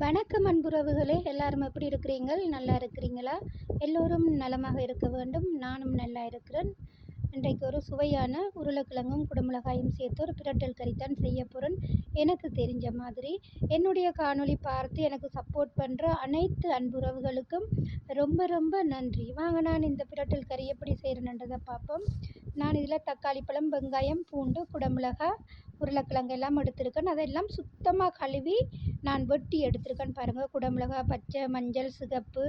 வணக்கம் அன்புறவுகளே, எல்லாரும் எப்படி இருக்கிறீங்கள்? நல்லா இருக்கிறீங்களா? எல்லோரும் நலமாக இருக்க வேண்டும். நானும் நல்லா இருக்கிறேன். இன்றைக்கு ஒரு சுவையான உருளைக்கிழங்கும் குடமிளகாயும் சேர்த்து ஒரு பிரட்டல் கறித்தான் செய்ய போகிறேன். எனக்கு தெரிஞ்ச மாதிரி என்னுடைய காணொளி பார்த்து எனக்கு சப்போர்ட் பண்ணுற அனைத்து அன்புறவுகளுக்கும் ரொம்ப ரொம்ப நன்றி. வாங்க நான் இந்த பிரட்டல் கறி எப்படி செய்கிறேன்றதை பார்ப்போம். நான் இதில் தக்காளி பழம், வெங்காயம், பூண்டு, குடமிளகாய், உருளைக்கிழங்கு எல்லாம் எடுத்திருக்கேன். அதெல்லாம் சுத்தமாக கழுவி நான் வெட்டி எடுத்திருக்கேன் பாருங்கள். குடமிளகாய், பச்சை, மஞ்சள், சிகப்பு,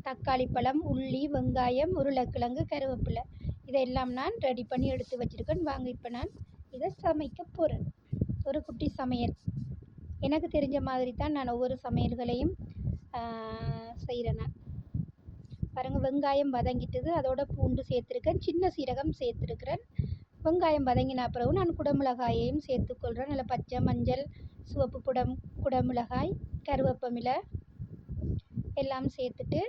தக்காளி பழம், உள்ளி, வெங்காயம், உருளைக்கிழங்கு, கருவேப்பிலை இதெல்லாம் நான் ரெடி பண்ணி எடுத்து வச்சுருக்கேன். வாங்க இப்போ நான் இதை சமைக்க போகிறேன். ஒரு குட்டி சமையல். எனக்கு தெரிஞ்ச மாதிரி தான் நான் ஒவ்வொரு சமையல்களையும் செய்கிறேன். நான் பாருங்கள், வெங்காயம் வதங்கிட்டது. அதோட பூண்டு சேர்த்துருக்கேன், சின்ன சீரகம் சேர்த்துருக்கிறேன். வெங்காயம் வதங்கின பிறகு நான் குடமிளகாயையும் சேர்த்துக்கொள்கிறேன். நல்லா பச்சை, மஞ்சள், சிவப்பு குடமிளகாய், கருவேப்பமிலை எல்லாம் சேர்த்துட்டு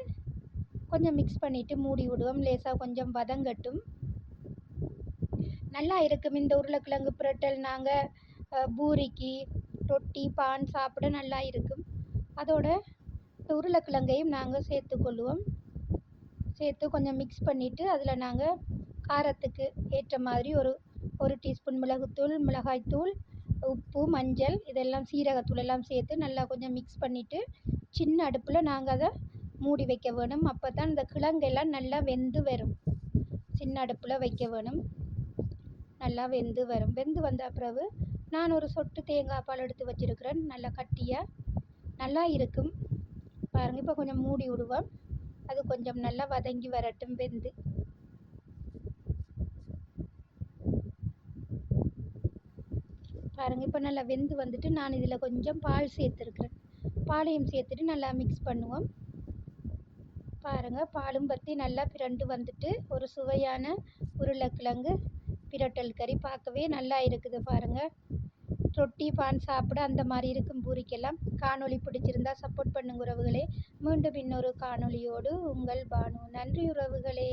கொஞ்சம் மிக்ஸ் பண்ணிவிட்டு மூடி விடுவோம். லேசாக கொஞ்சம் வதங்கட்டும். நல்லா இருக்கும் இந்த உருளைக்கிழங்கு பிரட்டல். நாங்கள் பூரிக்கு, ரொட்டி, பான் சாப்பிட நல்லா இருக்கும். அதோட இந்த உருளைக்கிழங்கையும் நாங்கள் சேர்த்துக்கொள்வோம். சேர்த்து கொஞ்சம் மிக்ஸ் பண்ணிவிட்டு அதில் நாங்கள் காரத்துக்கு ஏற்ற மாதிரி ஒரு டீஸ்பூன் மிளகுத்தூள், மிளகாய்த்தூள், உப்பு, மஞ்சள் இதெல்லாம் சீரகத்தூள் எல்லாம் சேர்த்து நல்லா கொஞ்சம் மிக்ஸ் பண்ணிவிட்டு சின்ன அடுப்பில் நாங்கள் அதை மூடி வைக்க வேணும். அப்போ தான் இந்த கிழங்கெல்லாம் நல்லா வெந்து வரும். சின்ன அடுப்பில் வைக்க வேணும். நல்லா வெந்து வரும். வெந்து வந்த பிறகு நான் ஒரு சொட்டு தேங்காய் பால் எடுத்து வச்சுருக்கிறேன். நல்லா கட்டியாக நல்லா இருக்கும் பாருங்கள். இப்போ கொஞ்சம் மூடி விடுவோம். அது கொஞ்சம் நல்லா வதங்கி வரட்டும் வெந்து. பாருங்கள், இப்போ நல்லா வெந்து வந்துட்டு நான் இதில் கொஞ்சம் பால் சேர்த்துருக்குறேன். பாலையும் சேர்த்துட்டு நல்லா மிக்ஸ் பண்ணுவோம். பாருங்கள், பாலும் பற்றி நல்லா பிரண்டு வந்துட்டு ஒரு சுவையான உருளைக்கிழங்கு பிரட்டல் கறி பார்க்கவே நல்லா இருக்குது பாருங்கள். ரொட்டி, பான் சாப்பிட அந்த மாதிரி இருக்கும் பூரிக்கெல்லாம். காணொளி பிடிச்சிருந்தா சப்போர்ட் பண்ணுங்க உறவுகளே. மீண்டும் இன்னொரு காணொளியோடு உங்கள் பானு. நன்றி உறவுகளே.